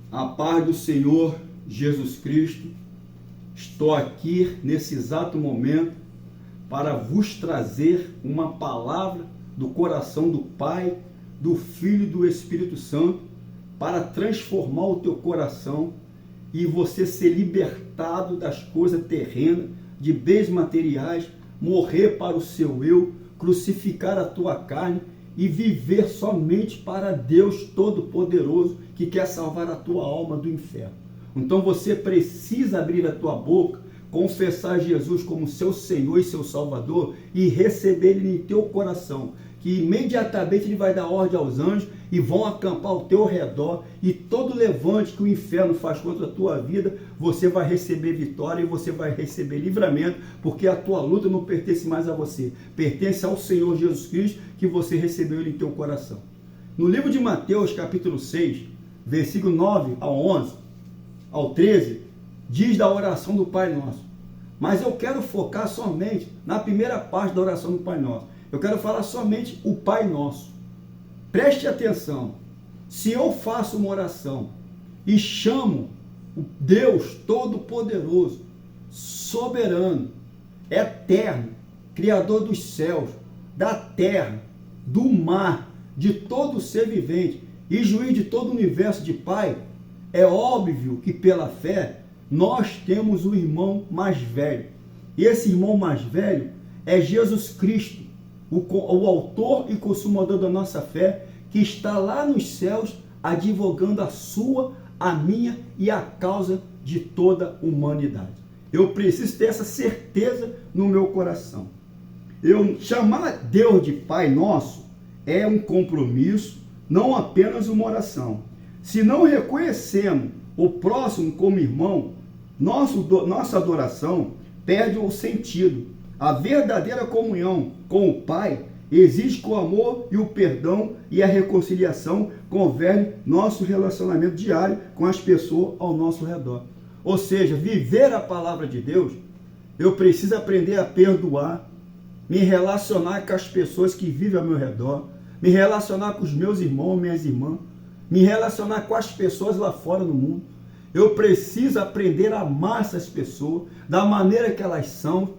A paz do Senhor Jesus Cristo, estou aqui nesse exato momento para vos trazer uma palavra do coração do Pai, do Filho e do Espírito Santo, para transformar o teu coração e você ser libertado das coisas terrenas, de bens materiais, morrer para o seu eu, crucificar a tua carne e viver somente para Deus Todo-Poderoso, que quer salvar a tua alma do inferno. Então você precisa abrir a tua boca, confessar Jesus como seu Senhor e seu Salvador e receber Ele em teu coração, que imediatamente Ele vai dar ordem aos anjos e vão acampar ao teu redor, e todo levante que o inferno faz contra a tua vida, você vai receber vitória e você vai receber livramento, porque a tua luta não pertence mais a você, pertence ao Senhor Jesus Cristo, que você recebeu Ele em teu coração. No livro de Mateus, capítulo 6, versículo 9 ao 11, ao 13, diz da oração do Pai Nosso. Mas eu quero focar somente na primeira parte da oração do Pai Nosso. Eu quero falar somente o Pai Nosso. Preste atenção. Se eu faço uma oração e chamo o Deus Todo-Poderoso, soberano, eterno, Criador dos céus, da terra, do mar, de todo ser vivente e juiz de todo o universo de Pai, é óbvio que pela fé nós temos o irmão mais velho. E esse irmão mais velho é Jesus Cristo, o autor e consumador da nossa fé, que está lá nos céus advogando a sua, a minha e a causa de toda a humanidade. Eu preciso ter essa certeza no meu coração. Eu chamar Deus de Pai Nosso é um compromisso, não apenas uma oração. Se não reconhecemos o próximo como irmão, nossa adoração perde o sentido. A verdadeira comunhão com o Pai exige que o amor e o perdão e a reconciliação governe nosso relacionamento diário com as pessoas ao nosso redor. Ou seja, viver a palavra de Deus, eu preciso aprender a perdoar, me relacionar com as pessoas que vivem ao meu redor, me relacionar com os meus irmãos, minhas irmãs, me relacionar com as pessoas lá fora no mundo. Eu preciso aprender a amar essas pessoas da maneira que elas são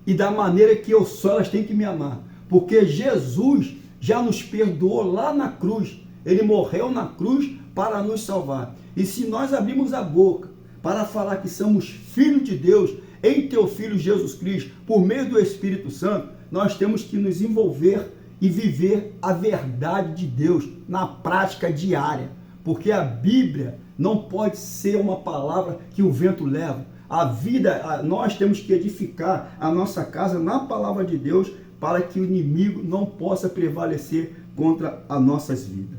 e da maneira que eu sou, elas têm que me amar. Porque Jesus já nos perdoou lá na cruz. Ele morreu na cruz para nos salvar. E se nós abrirmos a boca para falar que somos filhos de Deus em teu Filho Jesus Cristo, por meio do Espírito Santo, nós temos que nos envolver e viver a verdade de Deus na prática diária. Porque a Bíblia não pode ser uma palavra que o vento leva. A vida, nós temos que edificar a nossa casa na palavra de Deus para que o inimigo não possa prevalecer contra as nossas vidas.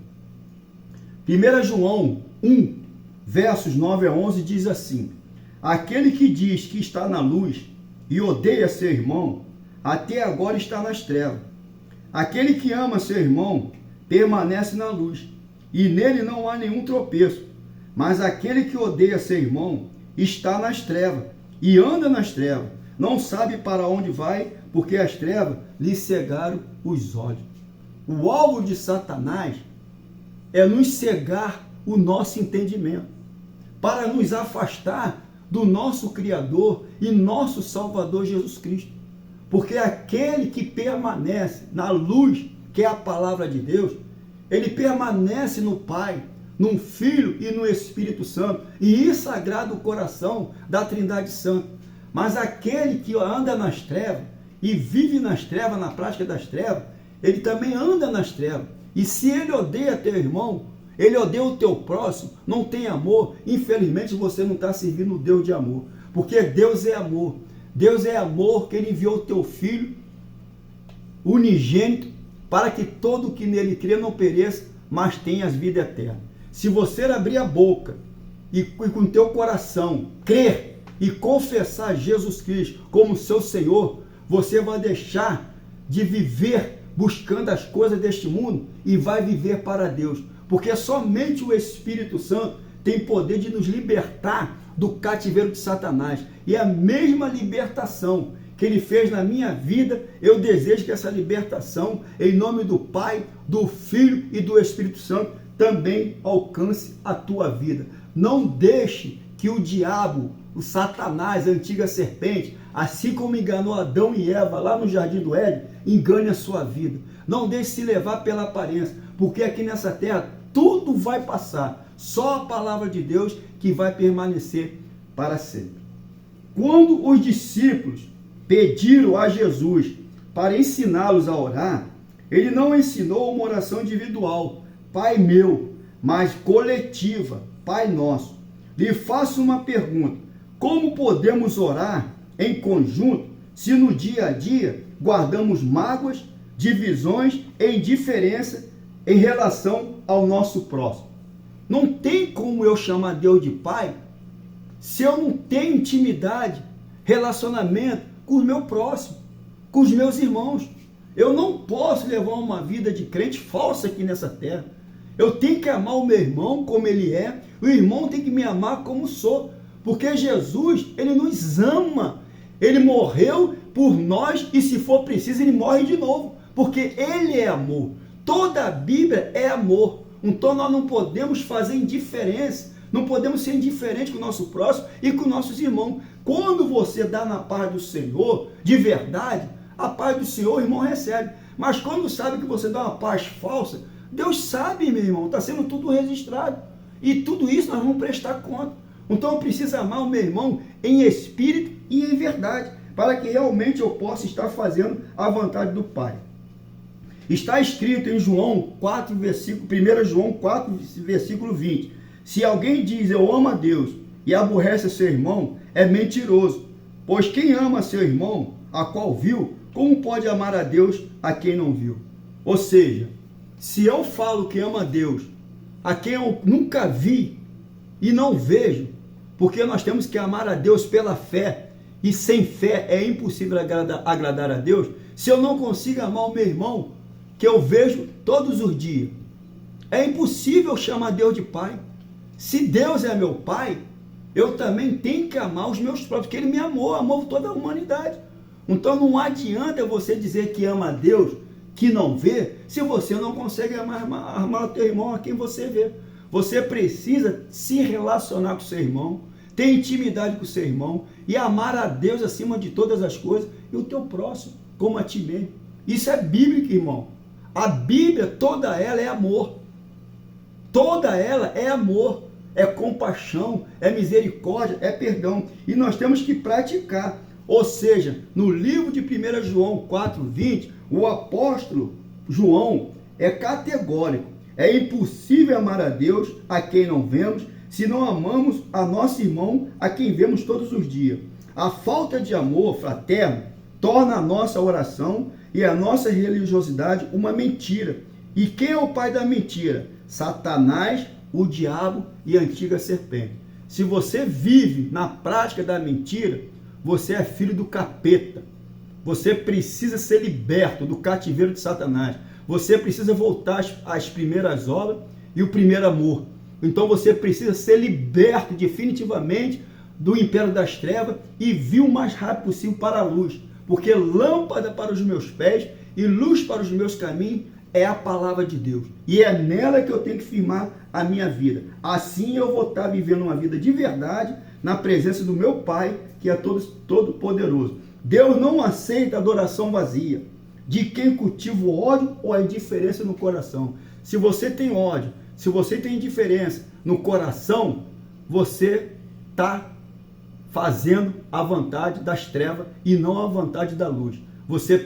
1 João 1, versos 9 a 11 diz assim: aquele que diz que está na luz e odeia seu irmão, até agora está nas trevas. Aquele que ama seu irmão permanece na luz, e nele não há nenhum tropeço. Mas aquele que odeia seu irmão está nas trevas, e anda nas trevas, não sabe para onde vai, porque as trevas lhe cegaram os olhos. O alvo de Satanás é nos cegar o nosso entendimento, para nos afastar do nosso Criador e nosso Salvador Jesus Cristo. Porque aquele que permanece na luz, que é a palavra de Deus, ele permanece no Pai, no Filho e no Espírito Santo, e isso agrada o coração da Trindade Santa. Mas aquele que anda nas trevas e vive nas trevas, na prática das trevas, ele também anda nas trevas. E se ele odeia teu irmão, ele odeia o teu próximo, não tem amor, infelizmente você não está servindo o Deus de amor. Porque Deus é amor. Deus é amor, que ele enviou o teu Filho unigênito para que todo que nele crê não pereça, mas tenha as vida eterna. Se você abrir a boca e com teu coração crer e confessar Jesus Cristo como seu Senhor, você vai deixar de viver buscando as coisas deste mundo e vai viver para Deus. Porque somente o Espírito Santo tem poder de nos libertar do cativeiro de Satanás. E a mesma libertação que ele fez na minha vida, eu desejo que essa libertação, em nome do Pai, do Filho e do Espírito Santo, também alcance a tua vida. Não deixe que o diabo, o Satanás, a antiga serpente, assim como enganou Adão e Eva lá no Jardim do Éden, engane a sua vida. Não deixe se levar pela aparência, porque aqui nessa terra tudo vai passar. Só a palavra de Deus que vai permanecer para sempre. Quando os discípulos pediram a Jesus para ensiná-los a orar, ele não ensinou uma oração individual, Pai meu, mas coletiva, Pai nosso. Lhe faço uma pergunta: como podemos orar em conjunto se no dia a dia guardamos mágoas, divisões e indiferença em relação ao nosso próximo? Não tem como eu chamar Deus de Pai se eu não tenho intimidade, relacionamento com o meu próximo, com os meus irmãos. Eu não posso levar uma vida de crente falsa aqui nessa terra. Eu tenho que amar o meu irmão como ele é, o irmão tem que me amar como sou, porque Jesus, ele nos ama, ele morreu por nós e se for preciso ele morre de novo, porque ele é amor. Toda a Bíblia é amor. Então nós não podemos fazer indiferença, não podemos ser indiferentes com o nosso próximo e com nossos irmãos. Quando você dá na paz do Senhor, de verdade, a paz do Senhor o irmão recebe. Mas quando sabe que você dá uma paz falsa, Deus sabe, meu irmão, está sendo tudo registrado. E tudo isso nós vamos prestar conta. Então eu preciso amar o meu irmão em espírito e em verdade, para que realmente eu possa estar fazendo a vontade do Pai. Está escrito em João 4, 1 João 4, versículo 20. Se alguém diz eu amo a Deus e aborrece seu irmão, é mentiroso. Pois quem ama seu irmão, a qual viu, como pode amar a Deus a quem não viu? Ou seja, se eu falo que amo a Deus, a quem eu nunca vi e não vejo, porque nós temos que amar a Deus pela fé, e sem fé é impossível agradar a Deus. Se eu não consigo amar o meu irmão, que eu vejo todos os dias, é impossível chamar Deus de Pai. Se Deus é meu Pai, eu também tenho que amar os meus próprios, porque Ele me amou toda a humanidade. Então não adianta você dizer que ama a Deus, que não vê, se você não consegue amar o teu irmão a quem você vê. Você precisa se relacionar com o seu irmão, ter intimidade com o seu irmão e amar a Deus acima de todas as coisas e o teu próximo como a ti mesmo. Isso é bíblico, irmão. A Bíblia, toda ela é amor. Toda ela é amor, é compaixão, é misericórdia, é perdão. E nós temos que praticar. Ou seja, no livro de 1 João 4, 20, o apóstolo João é categórico. É impossível amar a Deus a quem não vemos, se não amamos a nosso irmão a quem vemos todos os dias. A falta de amor fraterno torna a nossa oração e a nossa religiosidade uma mentira. E quem é o pai da mentira? Satanás, o diabo e a antiga serpente. Se você vive na prática da mentira, você é filho do capeta. Você precisa ser liberto do cativeiro de Satanás. Você precisa voltar às primeiras obras e o primeiro amor. Então você precisa ser liberto definitivamente do império das trevas e vir o mais rápido possível para a luz. Porque lâmpada para os meus pés e luz para os meus caminhos é a palavra de Deus. E é nela que eu tenho que firmar a minha vida. Assim eu vou estar vivendo uma vida de verdade na presença do meu Pai, que é todo poderoso. Deus não aceita adoração vazia de quem cultiva o ódio ou a indiferença no coração. Se você tem ódio, se você tem indiferença no coração, você está fazendo a vontade das trevas e não a vontade da luz. Você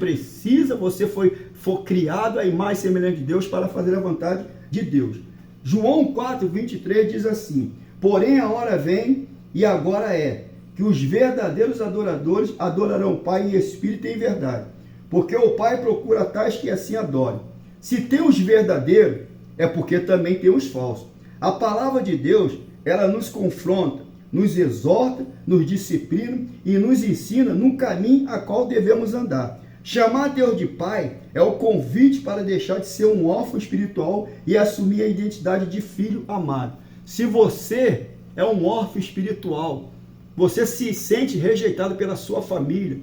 foi criado à imagem e semelhança de Deus para fazer a vontade de Deus. João 4, 23 diz assim: porém a hora vem, e agora é, que os verdadeiros adoradores adorarão o Pai em espírito e em verdade, porque o Pai procura tais que assim adorem. Se tem os verdadeiros, é porque também tem os falsos. A palavra de Deus, ela nos confronta, nos exorta, nos disciplina e nos ensina no caminho a qual devemos andar. Chamar Deus de Pai é o convite para deixar de ser um órfão espiritual e assumir a identidade de filho amado. Se você é um órfão espiritual, você se sente rejeitado pela sua família,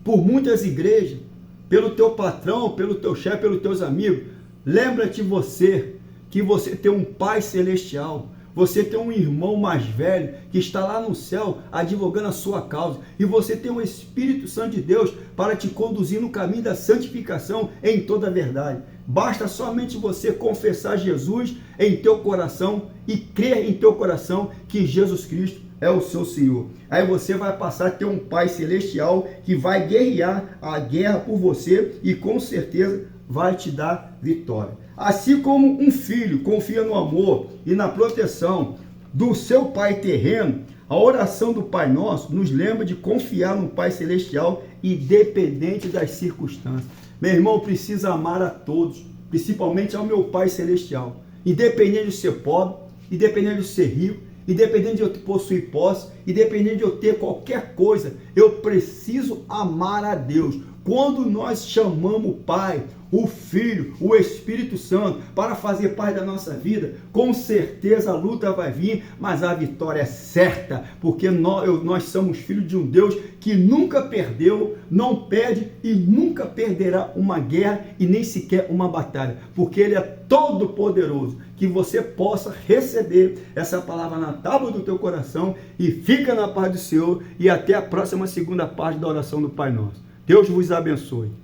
por muitas igrejas, pelo teu patrão, pelo teu chefe, pelos teus amigos, lembra-te você que você tem um Pai Celestial. Você tem um irmão mais velho que está lá no céu advogando a sua causa. E você tem o Espírito Santo de Deus para te conduzir no caminho da santificação em toda a verdade. Basta somente você confessar Jesus em teu coração e crer em teu coração que Jesus Cristo é o seu Senhor. Aí você vai passar a ter um Pai Celestial que vai guerrear a guerra por você e com certeza vai te dar vitória. Assim como um filho confia no amor e na proteção do seu pai terreno, a oração do Pai Nosso nos lembra de confiar no Pai Celestial independente das circunstâncias. Meu irmão, precisa amar a todos, principalmente ao meu Pai Celestial. Independente de ser pobre, independente de ser rico, independente de eu possuir posse, independente de eu ter qualquer coisa, eu preciso amar a Deus. Quando nós chamamos o Pai, o Filho, o Espírito Santo para fazer parte da nossa vida, com certeza a luta vai vir, mas a vitória é certa, porque nós somos filhos de um Deus que nunca perdeu, não perde e nunca perderá uma guerra e nem sequer uma batalha, porque Ele é todo poderoso. Que você possa receber essa palavra na tábua do teu coração e fica na paz do Senhor e até a próxima segunda parte da oração do Pai Nosso. Deus vos abençoe.